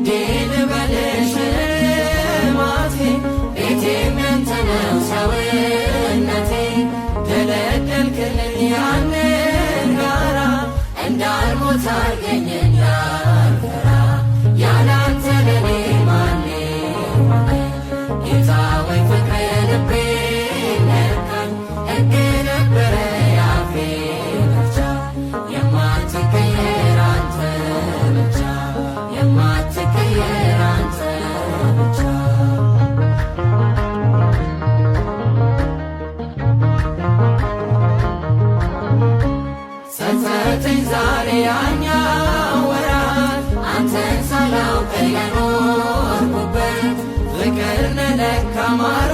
ውዴ ልበልሽ ማቴ ቤቴም ያንተ ነው ሰውነቴ ደለደልክልኝ ያንን ጋራ እንዳልሞት አርገኝ እንዳልፈራ ያላንተ ለኔ ማን ጌታ ወይ ፍቅር ልቤ ነካኝ ሕግ ነበረ ያፌ መፍቻ የማትቀየር አንተ ብቻ የማትቀየር አንተ ብቻ ጸጸተኝ ዛሬ ያኛው ወራት አንተን ሳላውቅ የኖርኩበት ፍቅር ነህ ለካ ማር